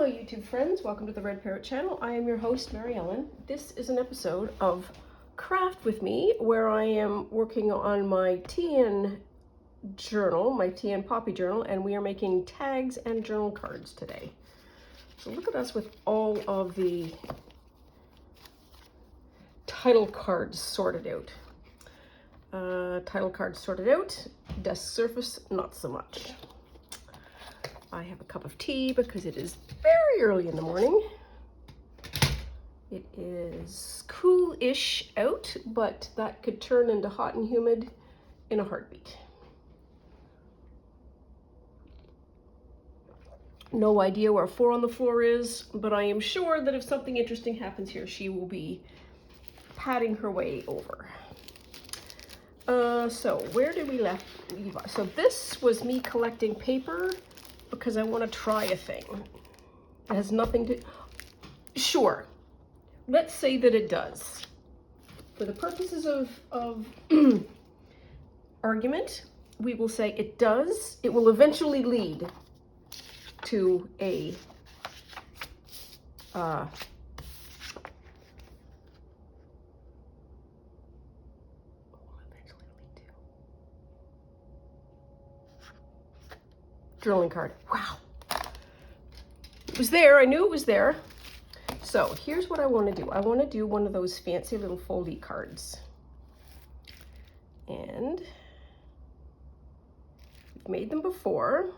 Hello YouTube friends, welcome to the Red Parrot channel. I am your host Mary Ellen. This is an episode of Craft with Me where I am working on my TN journal, my TN Poppy journal, and we are making tags and journal cards today. So look at us with all of the title cards sorted out. Desk surface, not so much. I have a cup of tea because it is very early in the morning. It is cool-ish out, but that could turn into hot and humid in a heartbeat. No idea where 4 on the floor is, but I am sure that if something interesting happens here, she will be padding her way over. So where did we leave off? So this was me collecting paper because I want to try a thing. It has nothing to... Sure, let's say that it does. For the purposes of argument, we will say it does. It will eventually lead to a journaling card. Wow. It was there. I knew it was there. So here's what I want to do. I want to do one of those fancy little foldy cards. And we've made them before.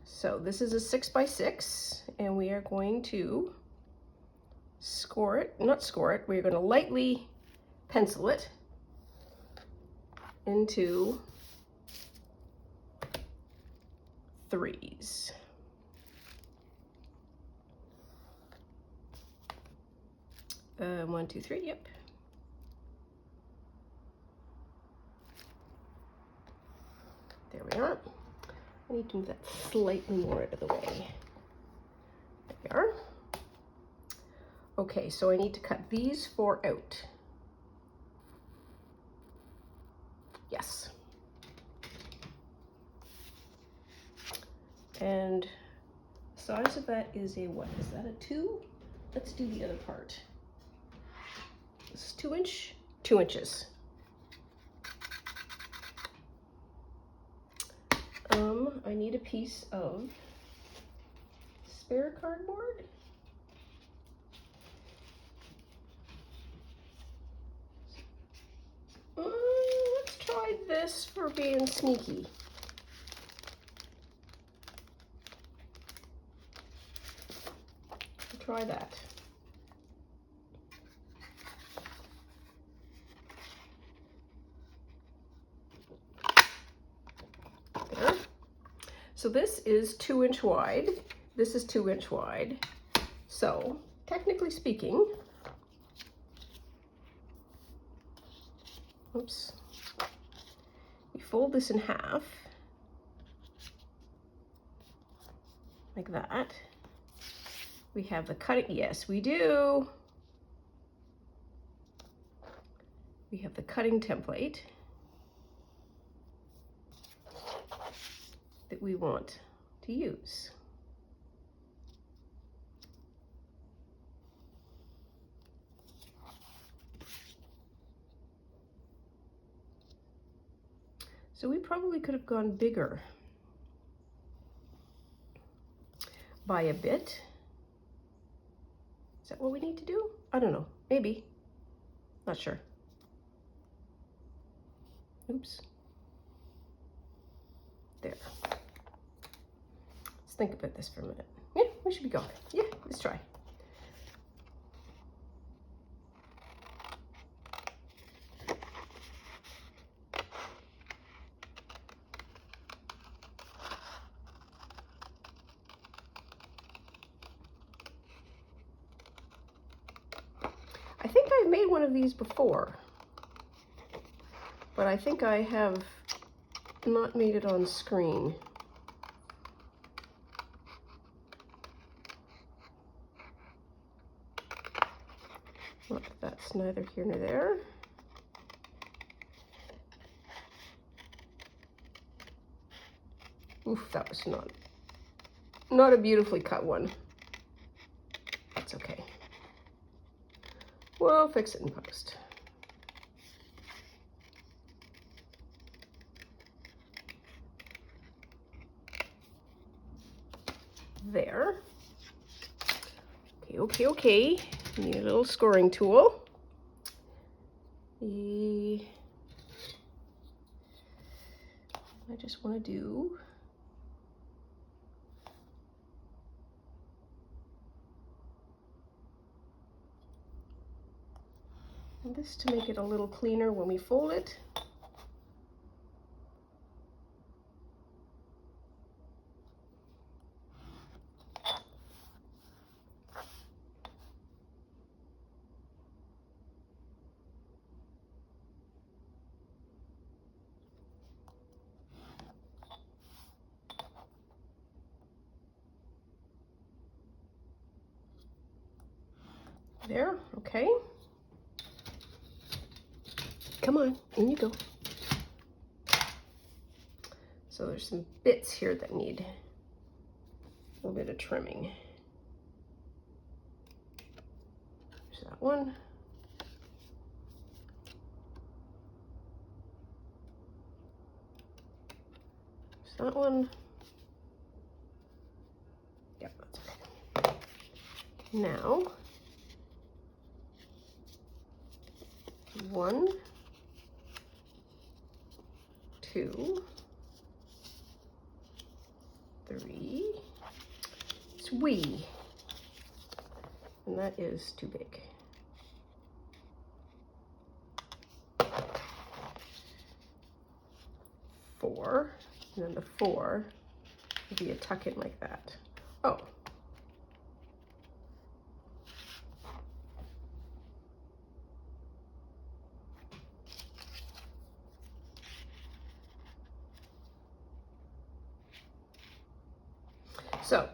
So this is a 6x6, and we are going to score it, not score it, we're going to lightly pencil it into 3s. One, two, three, yep. There we are. I need to move that slightly more out of the way. There we are. Okay, so I need to cut these 4 out. Yes. And the size of that is a, what is that, a 2? Let's do the other part. This is 2 inch, 2 inches. I need a piece of spare cardboard. Let's try this for being sneaky. Try that. There. So this is 2 inch wide. This is 2 inch wide. So technically speaking, oops, we fold this in half like that. We have the cutting, yes, we do. We have the cutting template that we want to use. So we probably could have gone bigger by a bit. Is that what we need to do? I don't know. Maybe. Not sure. Oops. There. Let's think about this for a minute. Yeah, we should be going. Yeah, let's try. I think I've made one of these before, but I think I have not made it on screen. Well, that's neither here nor there. Oof, that was not Not a beautifully cut one. That's okay. We'll fix it in post. There. Okay. Need a little scoring tool. I just want to do this to make it a little cleaner when we fold it. There, okay. Come on, in you go. So there's some bits here that need a little bit of trimming. There's that one. There's that one. Yep, that's okay. Now, 1, 2, 3, SWE, and that is too big. 4, and then the 4 would be a tuck in like that. Oh. So,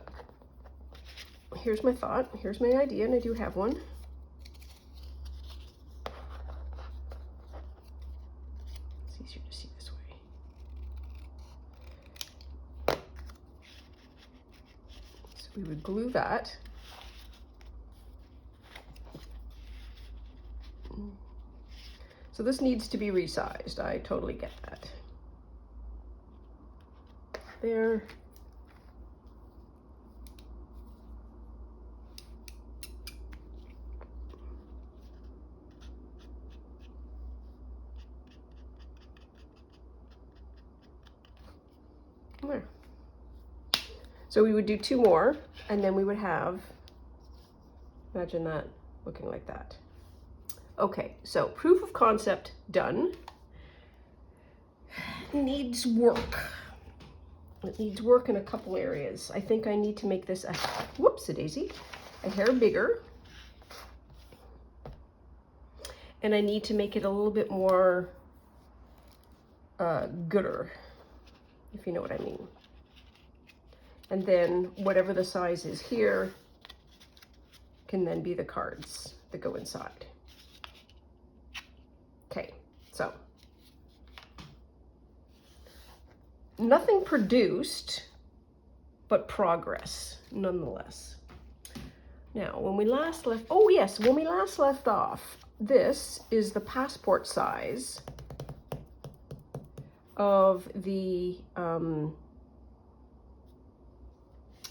here's my thought, here's my idea, and I do have one. It's easier to see this way. So we would glue that. So this needs to be resized, I totally get that. There. There. So we would do 2 more, and then we would have, imagine that looking like that. Okay, so proof of concept done. Needs work. It needs work in a couple areas. I think I need to make this a, whoops-a-daisy, a hair bigger. And I need to make it a little bit more gooder, if you know what I mean. And then whatever the size is here can then be the cards that go inside. Okay, so nothing produced, but progress nonetheless. Now, when we last left, oh yes, when we last left off, this is the passport size of the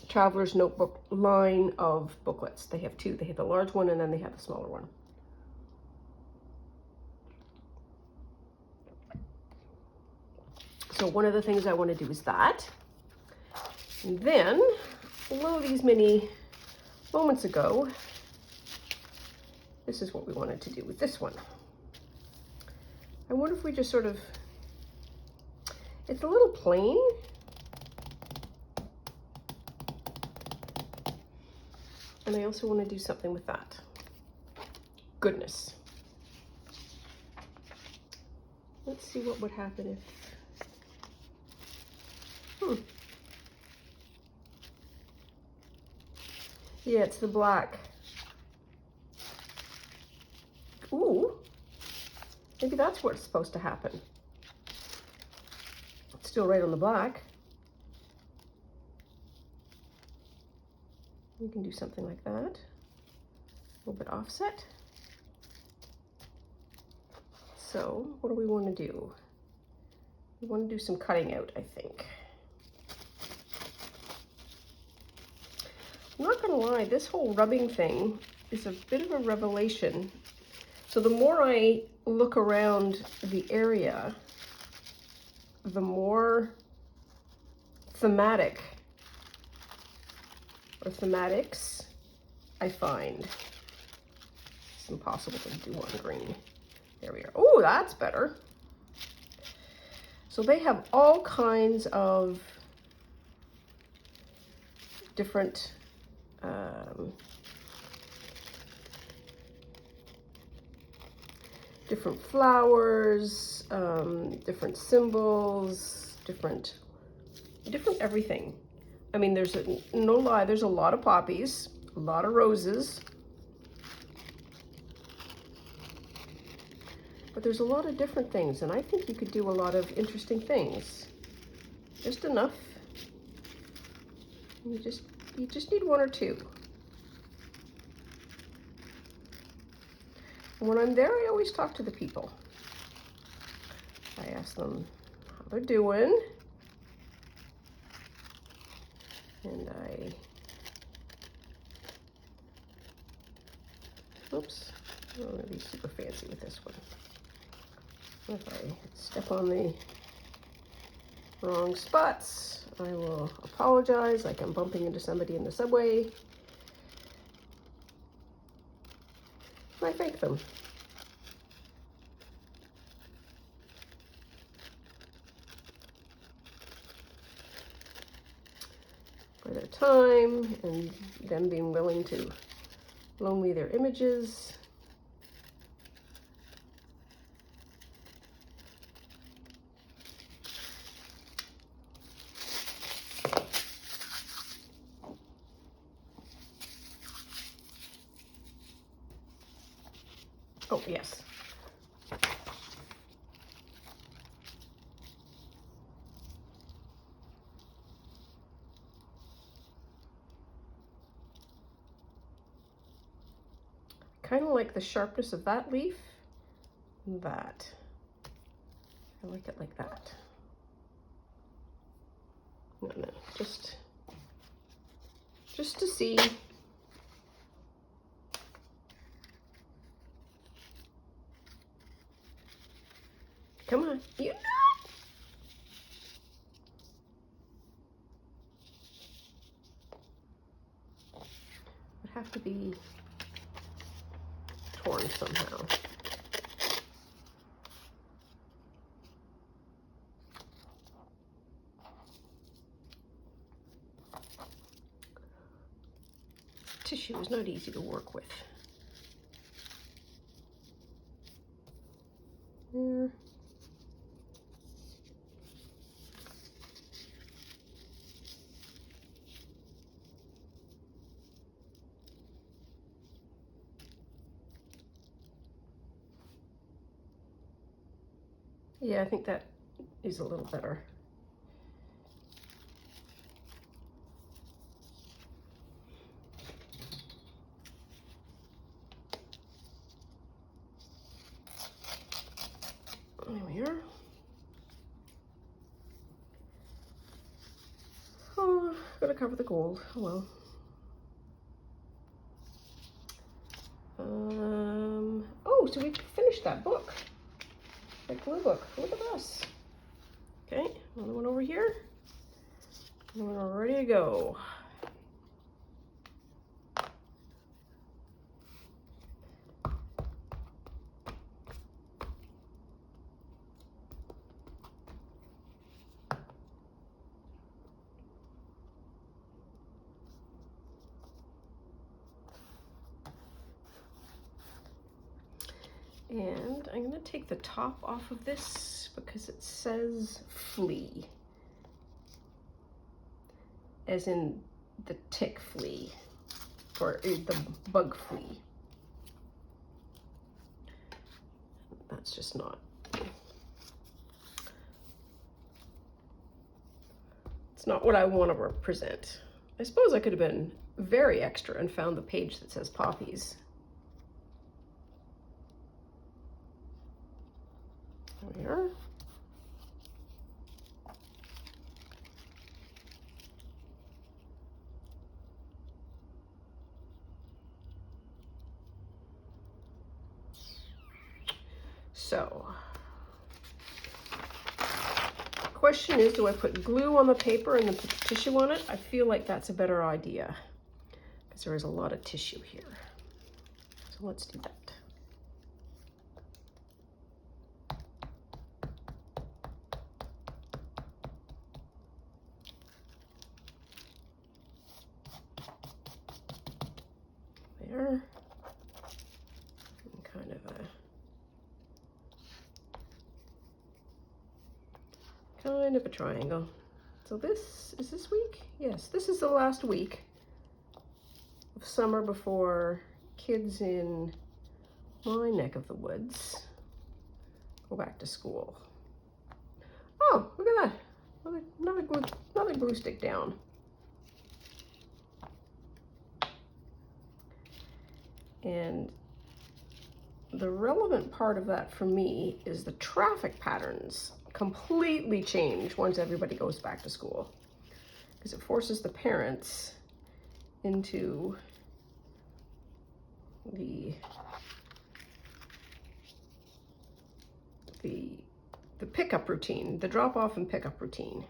Traveler's Notebook line of booklets. They have 2. They have the large one and then they have the smaller one. So one of the things I want to do is that. And then, below these many moments ago, this is what we wanted to do with this one. I wonder if we just sort of, it's a little plain. And I also want to do something with that. Goodness. Let's see what would happen if, yeah, it's the black. Ooh, maybe that's what's supposed to happen. It's still right on the black. You can do something like that. A little bit offset. So what do we want to do? We want to do some cutting out, I think. I'm not going to lie, this whole rubbing thing is a bit of a revelation. So the more I look around the area, the more thematic or thematics I find. It's impossible to do on green. There we are. Oh, that's better. So they have all kinds of different different flowers, different symbols, different everything. I mean, there's no lie, there's a lot of poppies, a lot of roses, but there's a lot of different things, and I think you could do a lot of interesting things. Just enough. You just need one or two. And when I'm there, I always talk to the people. I ask them how they're doing. And oops, I don't want to be super fancy with this one. If I step on the wrong spots, I will apologize, like I'm bumping into somebody in the subway. I thank them. For their time and them being willing to loan me their images. Oh, yes. Kind of like the sharpness of that leaf. That. I like it like that. No, just to see. Come on, you know it. Would have to be torn somehow. Tissue is not easy to work with. There. Yeah, I think that is a little better. There we are. Oh, gotta cover the gold. Oh well. Oh, so we finished that book. That glue book. Look at this. Okay, another one over here. And we're ready to go. And I'm going to take the top off of this because it says flea, as in the tick flea, or the bug flea. That's just not, it's not what I want to represent. I suppose I could have been very extra and found the page that says poppies. There we are. So, question is, do I put glue on the paper and then put the tissue on it? I feel like that's a better idea because there is a lot of tissue here. So let's do that. There. And kind of a triangle. So this is this week? Yes, this is the last week of summer before kids in my neck of the woods go back to school. Oh, look at that. Another glue stick down. And the relevant part of that for me is the traffic patterns completely change once everybody goes back to school, because it forces the parents into the pickup routine, the drop off and pickup routine.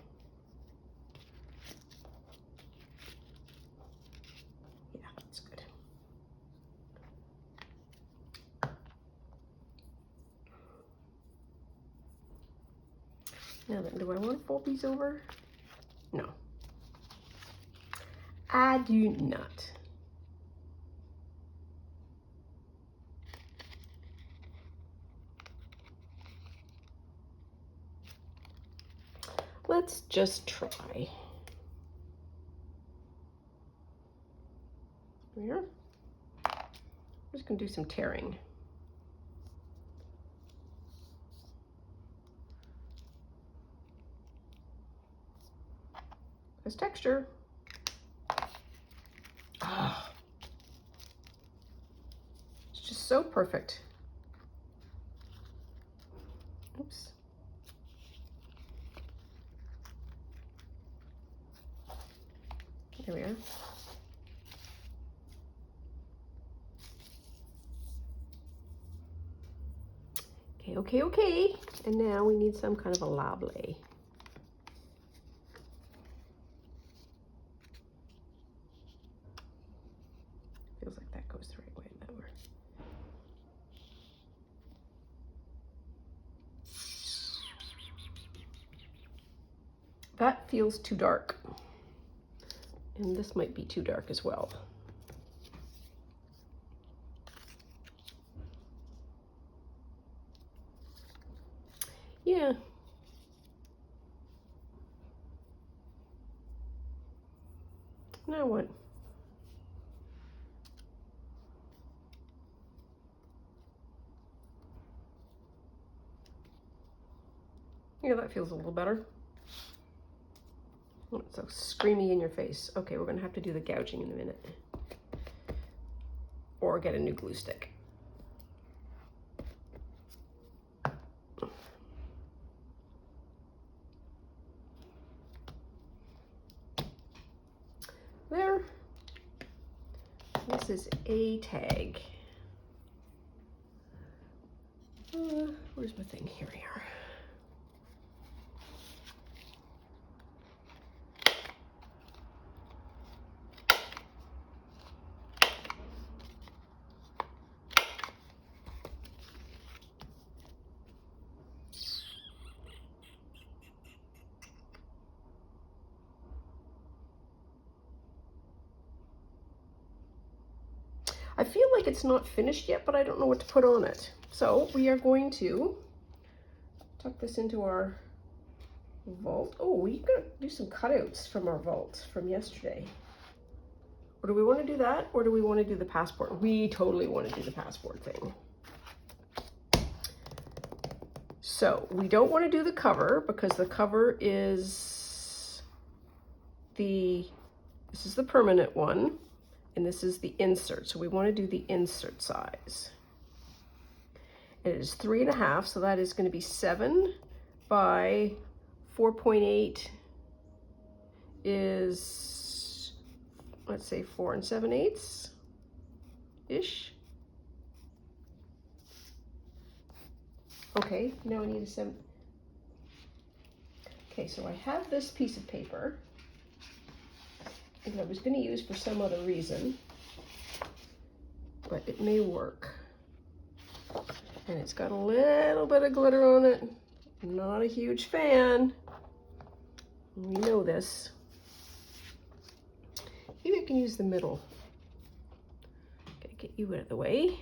Yeah, that's good. Now then, do I want to fold these over? No. I do not. Let's just try. Here. I'm just going to do some tearing. There's texture. Ah, it's just so perfect. Oops. There we are. Okay. And now we need some kind of a label. Feels like that goes the right way in that one. That feels too dark. And this might be too dark as well. Yeah. Now what? Yeah, that feels a little better. Oh, it's so screamy in your face. Okay, we're gonna have to do the gouging in a minute. Or get a new glue stick. There. This is a tag. Where's my thing? Here we are. I feel like it's not finished yet, but I don't know what to put on it. So we are going to tuck this into our vault. Oh, we gotta do some cutouts from our vault from yesterday. Or do we want to do that, or do we want to do the passport? We totally want to do the passport thing. So we don't want to do the cover because the cover is the This is the permanent one, and this is the insert. So we want to do the insert size. It is 3.5, so that is going to be 7 by 4.8 is, let's say, 4 7/8-ish. Okay, now I need a 7. Okay, so I have this piece of paper that I was going to use for some other reason, but it may work. And it's got a little bit of glitter on it. I'm not a huge fan. We know this. Maybe I can use the middle. Okay, get you out of the way.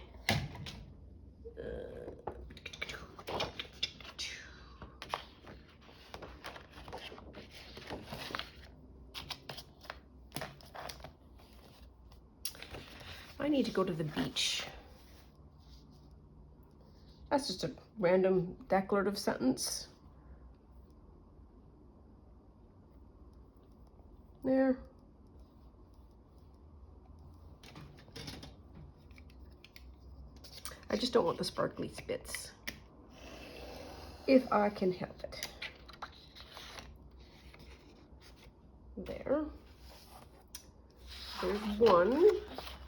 I need to go to the beach. That's just a random declarative sentence. There. I just don't want the sparkly bits, if I can help it. There. There's one.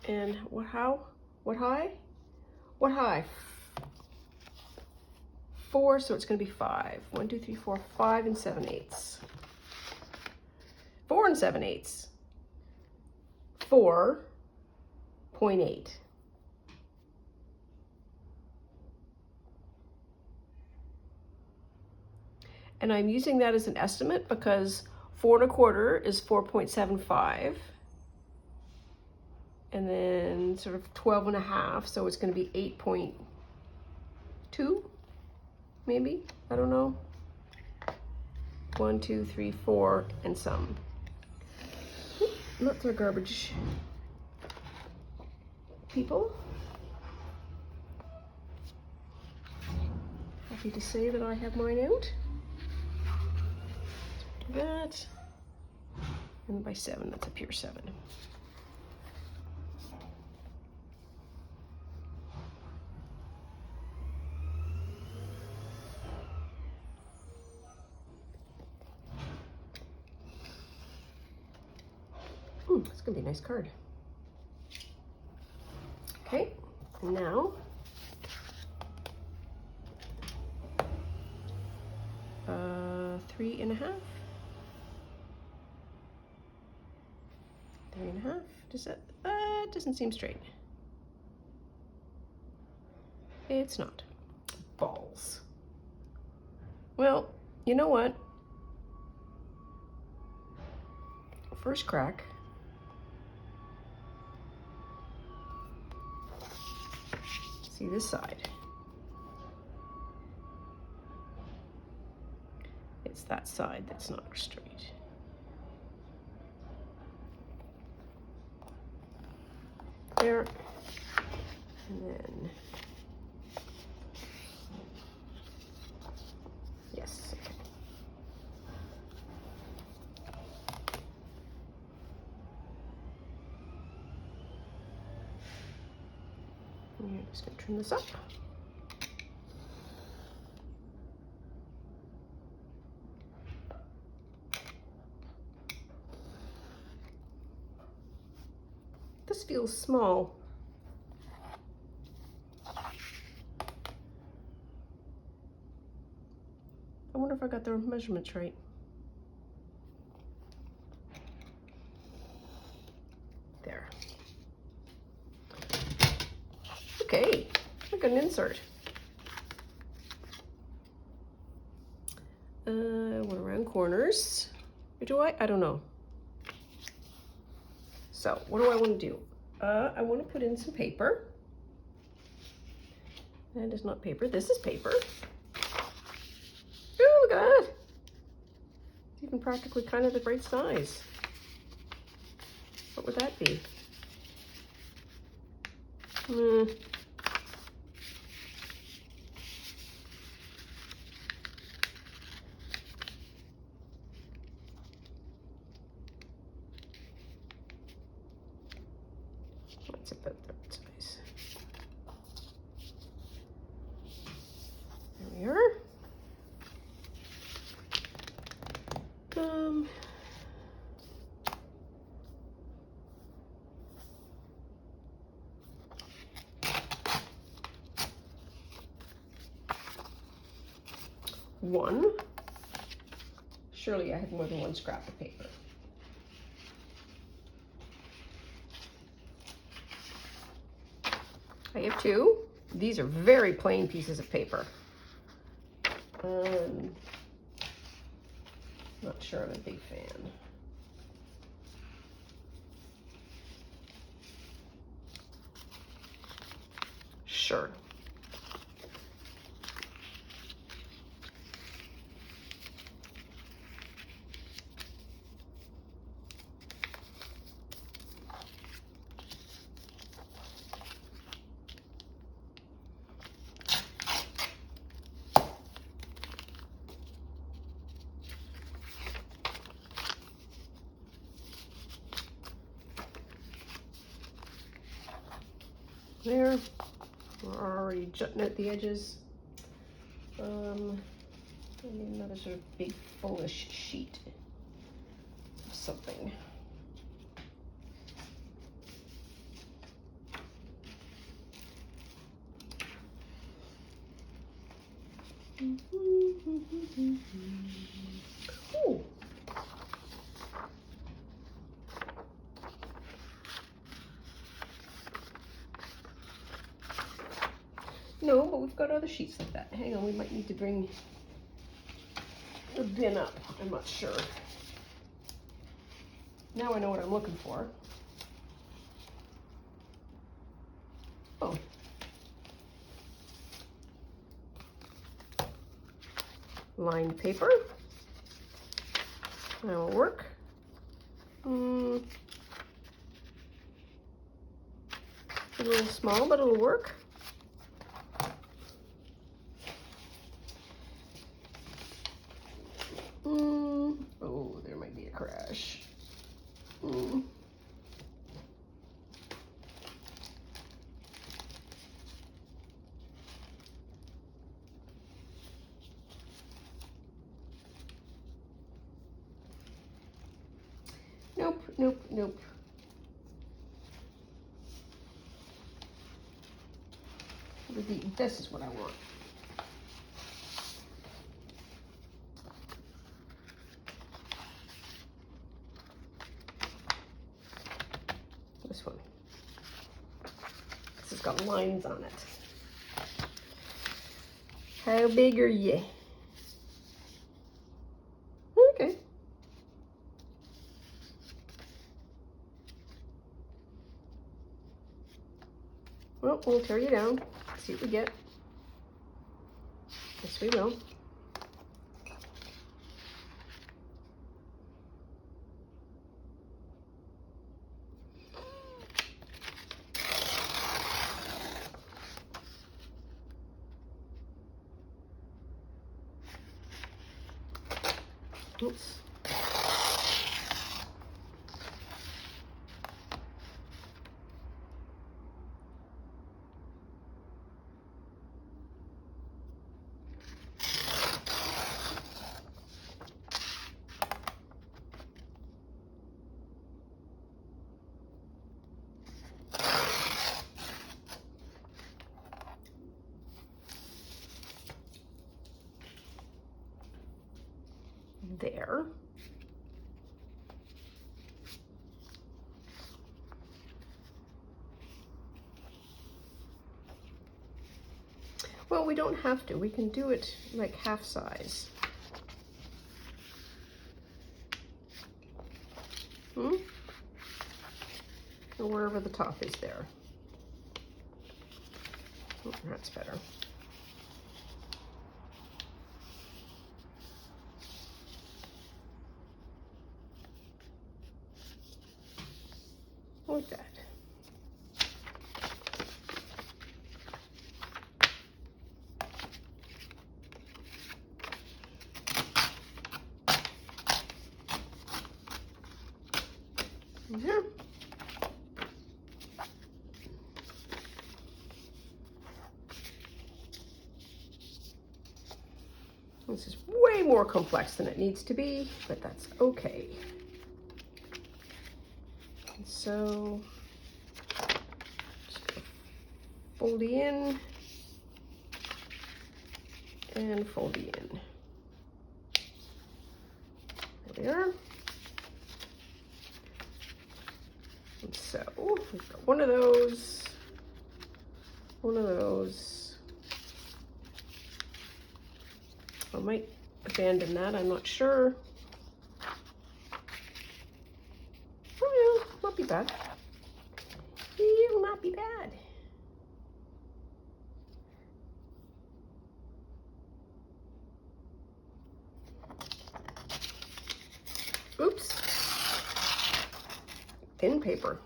And what high? What high? 4, so it's going to be 5. 1, 2, 3, 4, 5 7/8. 4 7/8. 4.8. And I'm using that as an estimate because 4 1/4 is 4.75. And then sort of 12.5, so it's going to be 8.2, maybe, I don't know. 1, 2, 3, 4, and some. Not throw garbage, people. Happy to say that I have mine out. Do that. And by 7, that's a pure 7. It's gonna be a nice card. Okay, now uh, 3.5. 3.5. Does that? It doesn't seem straight. It's not. Balls. Well, you know what? First crack. See this side. It's that side that's not straight. There. And then, yes. Okay. I'm just going to trim this up. This feels small. I wonder if I got the measurements right. There. Okay, I got an insert. Went around corners. Or do I? I don't know. So what do I want to do? I want to put in some paper. That is not paper. This is paper. Oh, look at that. It's even practically kind of the right size. What would that be? That's about the right size. There we are. One. Surely I had more than one scrap of paper. I have two. These are very plain pieces of paper. Not sure I'm a big fan. Sure. There, we're already jutting out the edges. I need another sort of big fullish sheet of something. Ooh. No, but we've got other sheets like that. Hang on, we might need to bring the bin up. I'm not sure. Now I know what I'm looking for. Oh. Lined paper. That'll work. A little small, but it'll work. Oh, there might be a crash. Nope, nope, nope. This is what I want. This one. This has got lines on it. How big are you? Okay. Well, we'll tear you down. See what we get. Yes, we will. Oops. There. Well, we don't have to. We can do it like half size. Or wherever the top is there. Oh, that's better. Like that. There. This is way more complex than it needs to be, but that's okay. And so, just fold it in and fold it in. There we are. And so, we've got one of those, one of those. I might abandon that, I'm not sure. Oh yeah, not be bad. It will not be bad. Oops. Thin paper.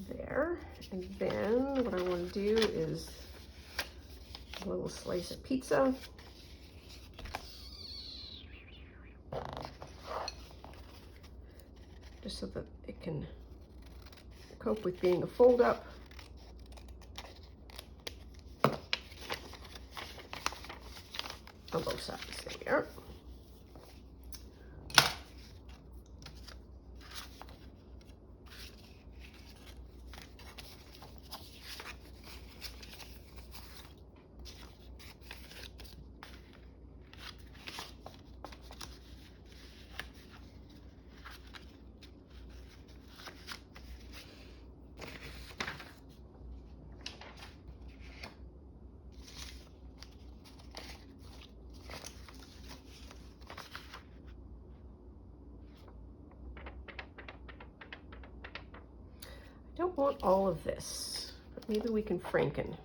There, and then what I want to do is a little slice of pizza. Just so that it can cope with being a fold up. On both sides, there we are. I don't want all of this, but maybe we can franken.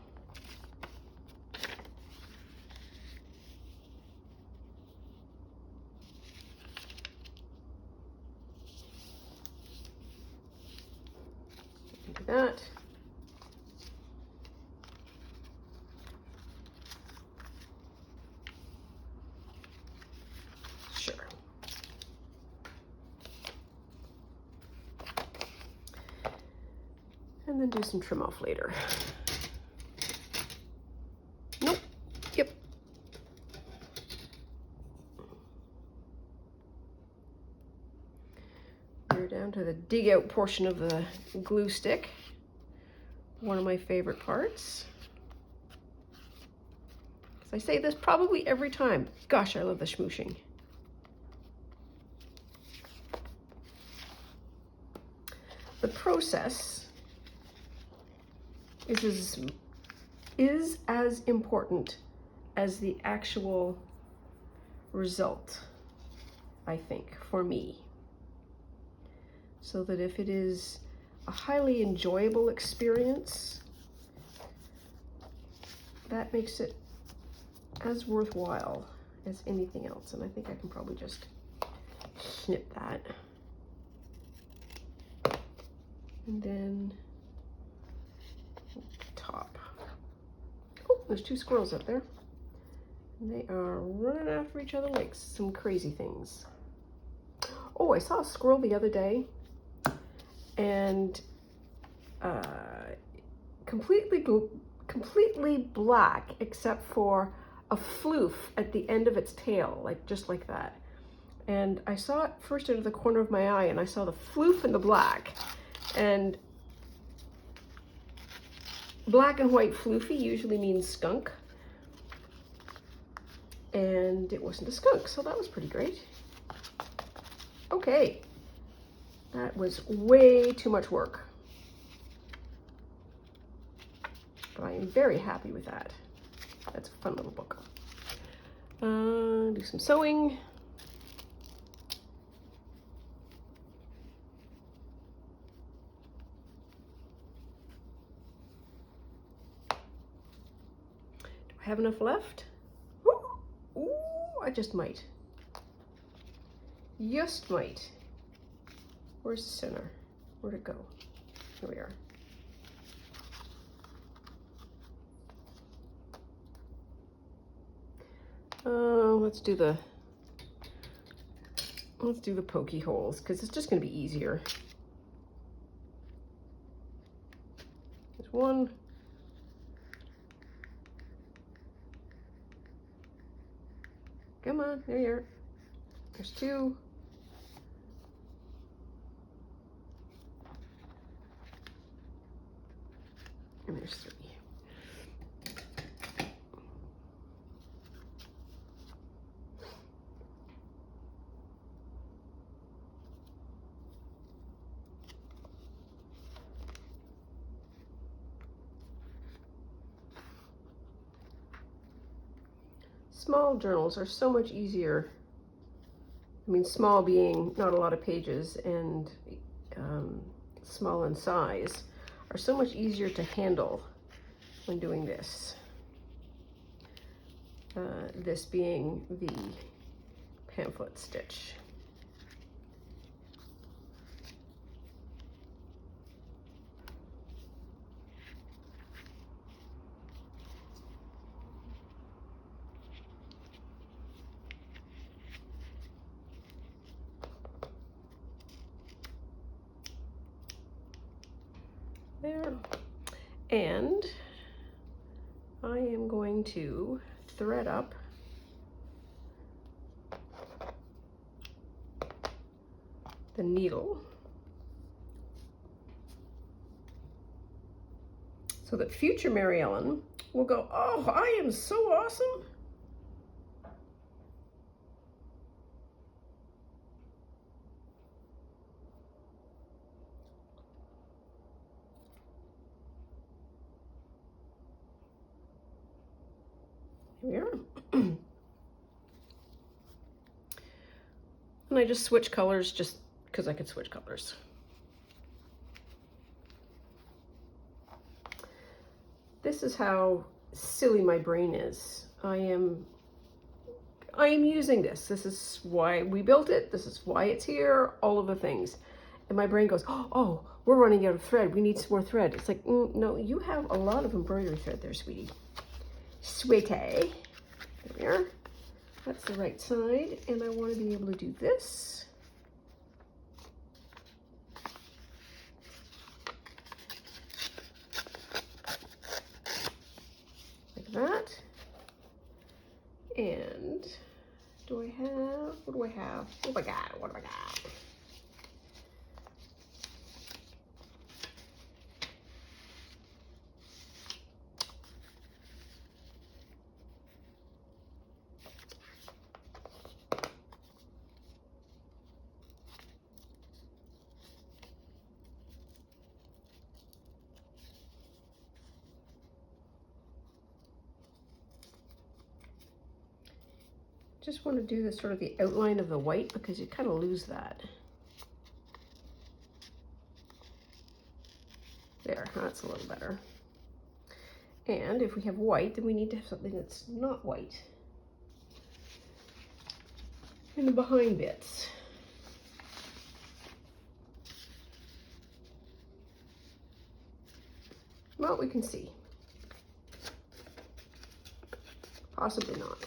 Do that. Sure. And then do some trim off later. Nope. Yep. We're down to the dig out portion of the glue stick. One of my favorite parts. I say this probably every time. Gosh, I love the smooshing. The process is as important as the actual result, I think, for me. So that if it is a highly enjoyable experience, that makes it as worthwhile as anything else. And I think I can probably just snip that. And then top. Oh, there's two squirrels up there. And they are running after each other like some crazy things. Oh, I saw a squirrel the other day, and completely black except for a floof at the end of its tail, like just like that. And I saw it first out of the corner of my eye, and I saw the floof and the black. And black and white floofy usually means skunk. And it wasn't a skunk, so that was pretty great. Okay, that was way too much work. But I am very happy with that. That's a fun little book. Do some sewing. I have enough left? Ooh, ooh, I just might. Just might. Where's the center? Where'd it go? Here we are. Let's do the pokey holes because it's just going to be easier. There's one. Come on, there you are. There's two. And there's three. Small journals are so much easier. I mean, small being not a lot of pages, and small in size are so much easier to handle when doing this. This being the pamphlet stitch. There. And I am going to thread up the needle so that future Mary Ellen will go, oh, I am so awesome. Here we are. And I just switch colors just because I could switch colors. This is how silly my brain is. I am using this. This is why we built it. This is why it's here, all of the things. And my brain goes, oh, we're running out of thread. We need some more thread. It's like, no, you have a lot of embroidery thread there, sweetie. Sweetie. There we are. That's the right side. And I want to be able to do this. Like that. And what do I have? What do I have? Oh my God, what do I got? Just want to do the sort of the outline of the white because you kind of lose that. There, that's a little better. And if we have white, then we need to have something that's not white in the behind bits. Well, we can see. Possibly not.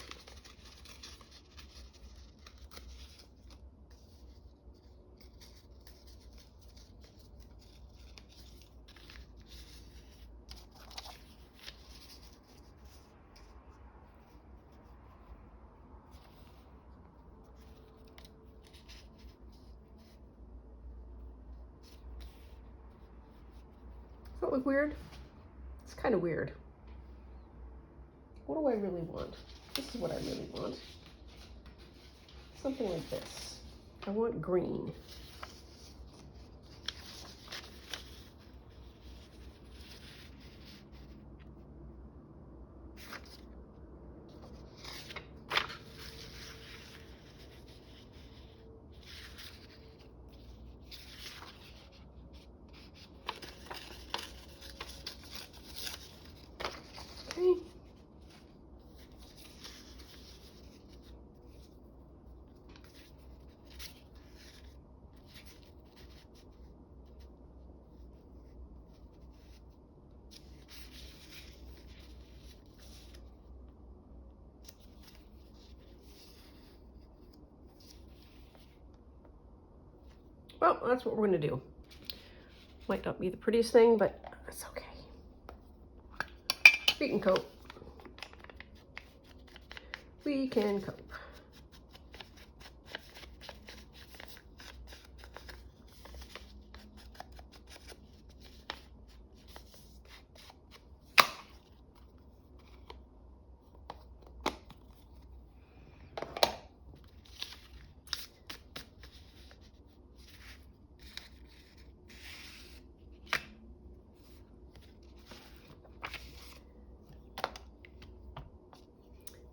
Does that look weird? It's kind of weird. What do I really want? This is what I really want. Something like this. I want green. Okay. well, that's what we're gonna do. Might not be the prettiest thing, but it's okay. We can cope. We can cope.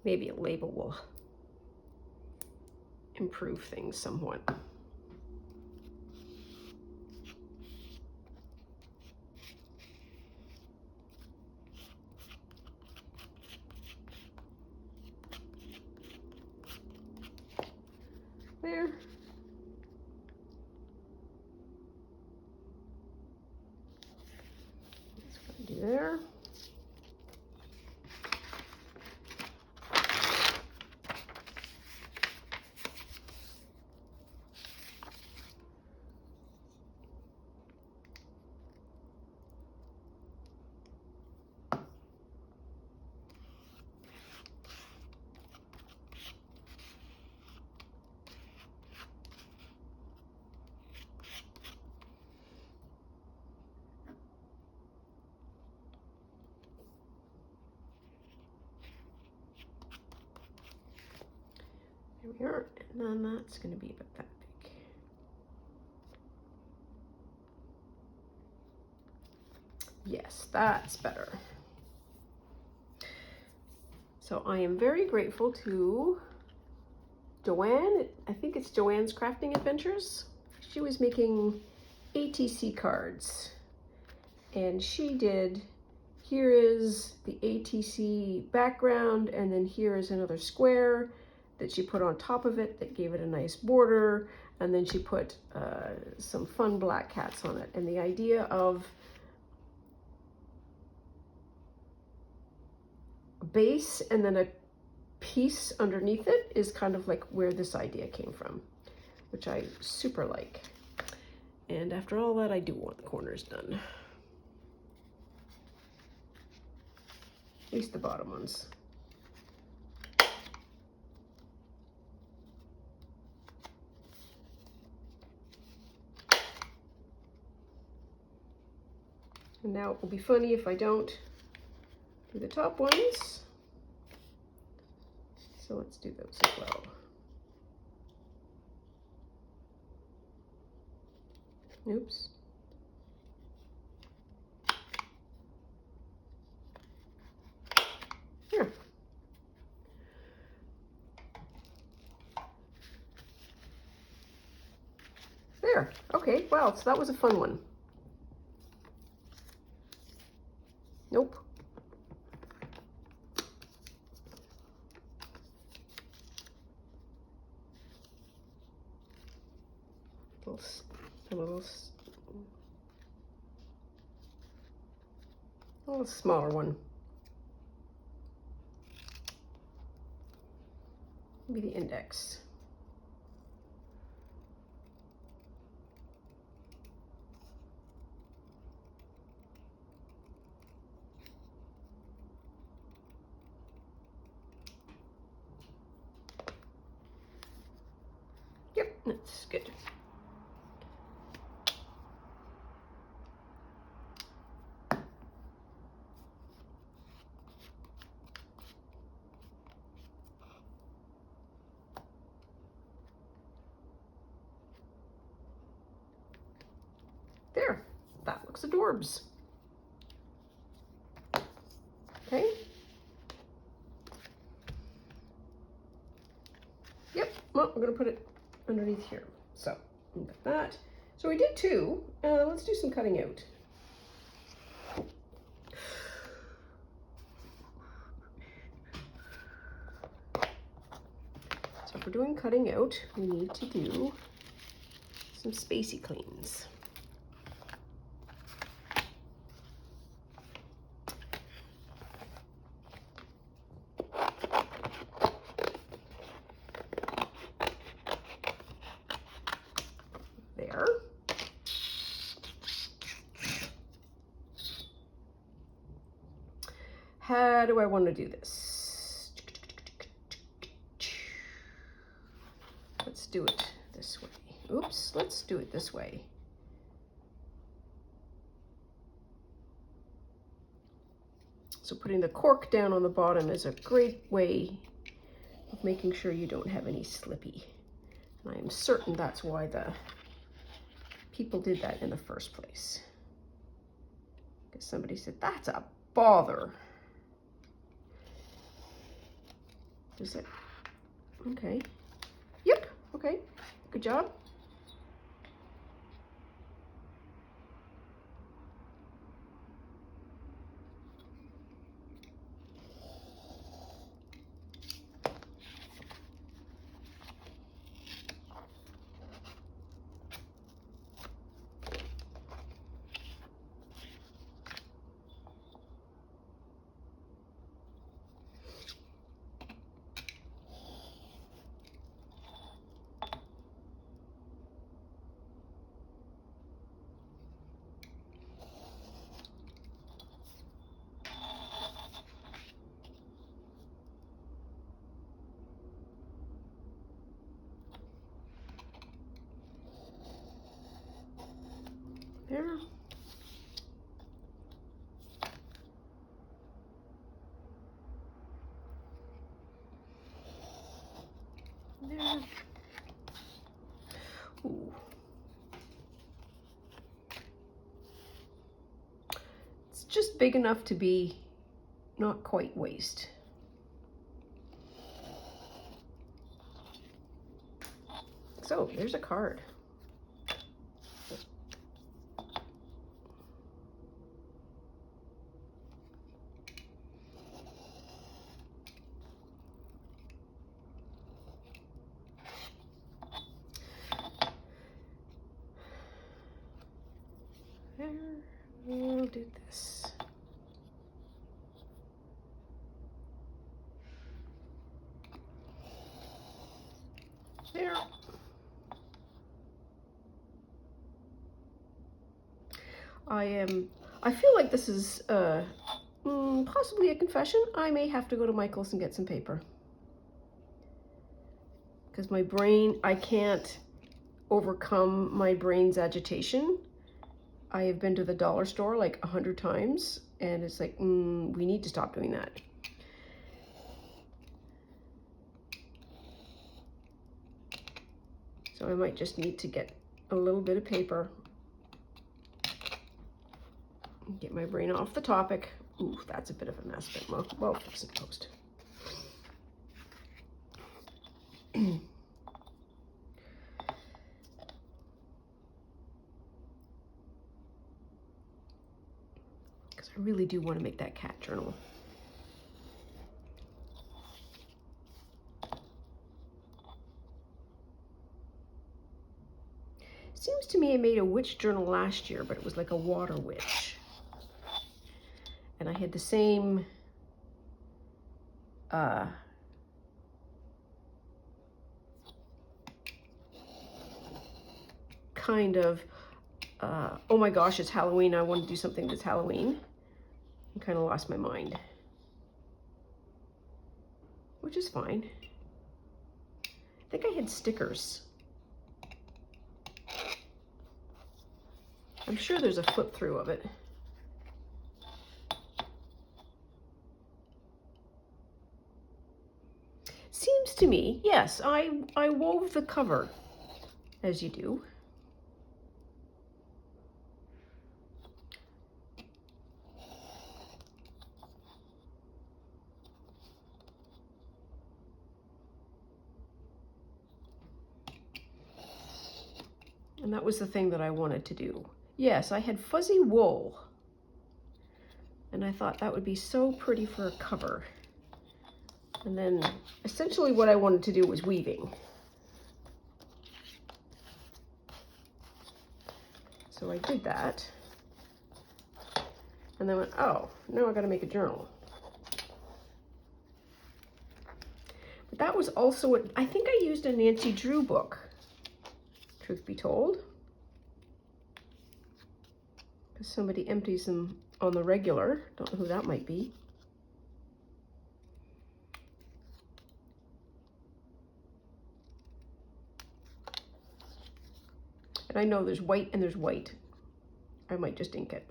Maybe a label will improve things somewhat. There. That's what I do there. There we are, and then that's going to be about that big. Yes, that's better. So I am very grateful to Joanne. I think it's Joanne's Crafting Adventures. She was making ATC cards, and she did, here is the ATC background, and then here is another square that she put on top of it that gave it a nice border, and then she put some fun black cats on it. And the idea of a base and then a piece underneath it is kind of like where this idea came from, which I super like. And after all that, I do want the corners done. At least the bottom ones. And now it will be funny if I don't do the top ones. So let's do those as well. Oops. Here. There. Okay, wow, so that was a fun one. Nope. A little smaller one. Maybe the index. Yep, that's good. There, that looks adorbs. Okay. Yep, well, I'm gonna put it underneath here. So, look at that. So we did two. Let's do some cutting out. So if we're doing cutting out, we need to do some spacey cleans. There. how do I want to do this? Let's do it this way. Oops, let's do it this way. So putting the cork down on the bottom is a great way of making sure you don't have any slippy. And I am certain that's why the people did that in the first place. Because somebody said, that's a bother. Is it? Okay. Yep, okay, good job. There. There. Ooh. It's just big enough to be not quite waste. So there's a card. There, we'll do this. There. I feel like this is possibly a confession. I may have to go to Michael's and get some paper. Because my brain, I can't overcome my brain's agitation. I have been to the dollar store like 100 times, and it's like, we need to stop doing that. So I might just need to get a little bit of paper. Get my brain off the topic. Ooh, that's a bit of a mess, but well, fix it post. Because I really do want to make that cat journal. Seems to me I made a witch journal last year, but it was like a water witch. And I had the same kind of, oh my gosh, it's Halloween, I want to do something that's Halloween. I kind of lost my mind. Which is fine. I think I had stickers. I'm sure there's a flip through of it. Seems to me, yes, I wove the cover, as you do. And that was the thing that I wanted to do. Yes, I had fuzzy wool. And I thought that would be so pretty for a cover. And then essentially what I wanted to do was weaving. So I did that. And then went, oh, now I gotta make a journal. But that was also, I think I used a Nancy Drew book, truth be told. Because somebody empties them on the regular. Don't know who that might be. And I know there's white and there's white. I might just ink it.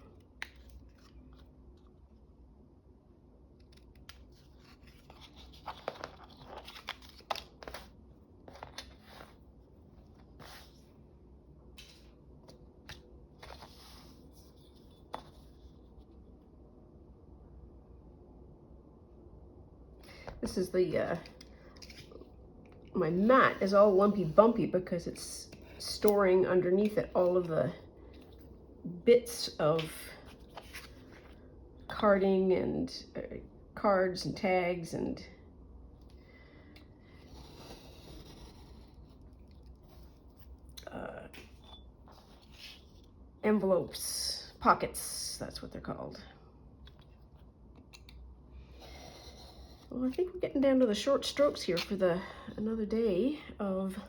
This is the, my mat is all lumpy bumpy because it's storing underneath it all of the bits of carding and cards and tags and envelopes, pockets, that's what they're called. Well, I think we're getting down to the short strokes here for another day of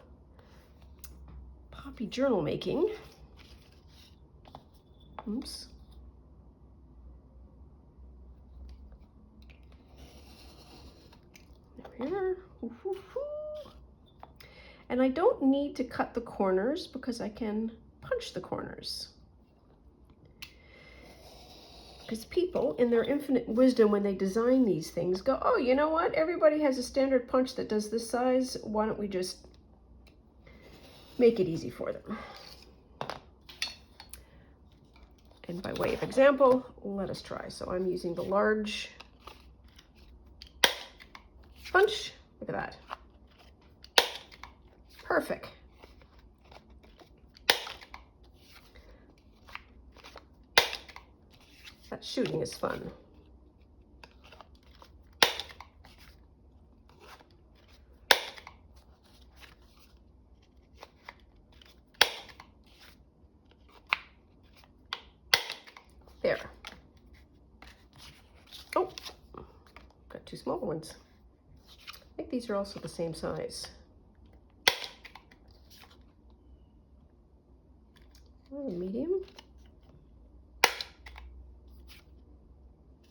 poppy journal making. Oops. There we are. And I don't need to cut the corners because I can punch the corners. Because people, in their infinite wisdom, when they design these things, go, oh, you know what? Everybody has a standard punch that does this size. Why don't we just make it easy for them? And by way of example, let us try. So I'm using the large punch. Look at that. Perfect. That shooting is fun. There. Oh, got two smaller ones. I think these are also the same size. Oh, medium?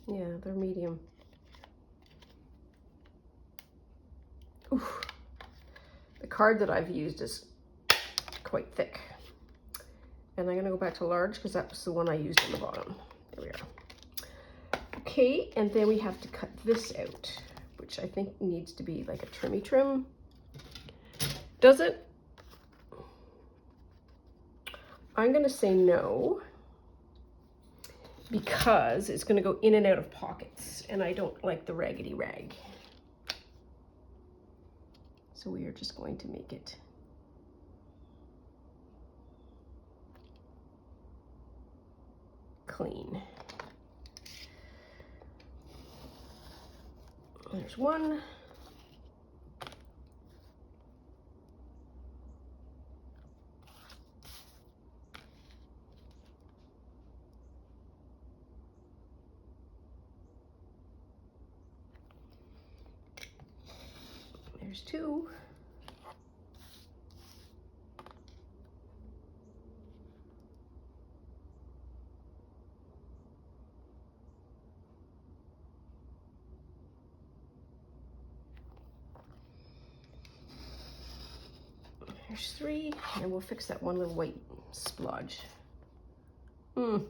Yeah, they're medium. Oof. The card that I've used is quite thick. And I'm gonna go back to large because that was the one I used on the bottom. There we are. Okay, and then we have to cut this out, which I think needs to be like a trimmy trim. Does it? I'm gonna say no, because it's gonna go in and out of pockets, and I don't like the raggedy rag. So we are just going to make it clean. There's one. There's two. There's three, and we'll fix that one little white splodge. And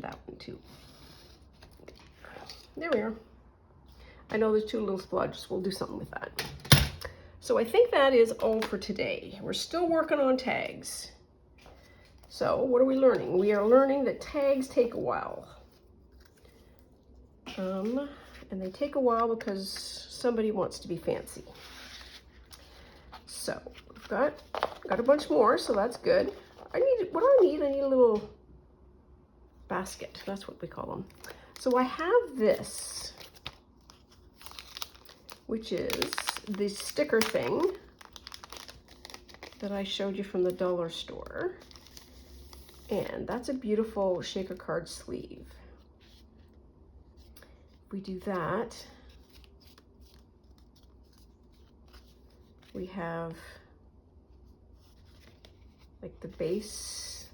that one too. There we are. I know there's two little splodges. We'll do something with that. So I think that is all for today. We're still working on tags. So what are we learning? We are learning that tags take a while. And they take a while because somebody wants to be fancy. So we've got a bunch more, so that's good. What do I need? I need a little basket. That's what we call them. So I have this, which is the sticker thing that I showed you from the dollar store. And that's a beautiful shaker card sleeve. If we do that, we have like the base.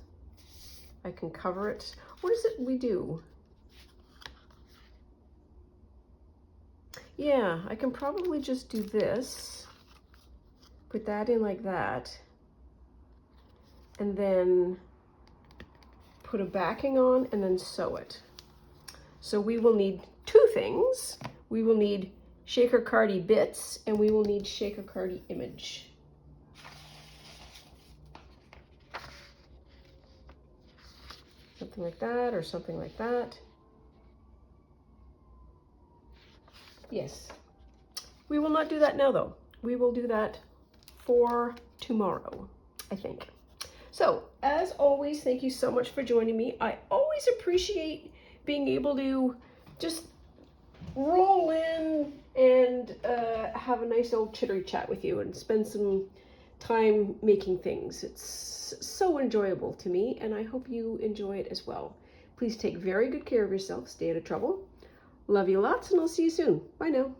I can cover it. What is it we do? Yeah, I can probably just do this, put that in like that, and then put a backing on and then sew it. So we will need two things. We will need Shaker Cardi bits and we will need Shaker Cardi image. Something like that or something like that. Yes. We will not do that now though. We will do that for tomorrow, I think. So, as always, thank you so much for joining me. I always appreciate being able to just roll in and have a nice old chittery chat with you and spend some time making things. It's so enjoyable to me, and I hope you enjoy it as well. Please take very good care of yourself. Stay out of trouble. Love you lots, and I'll see you soon. Bye now.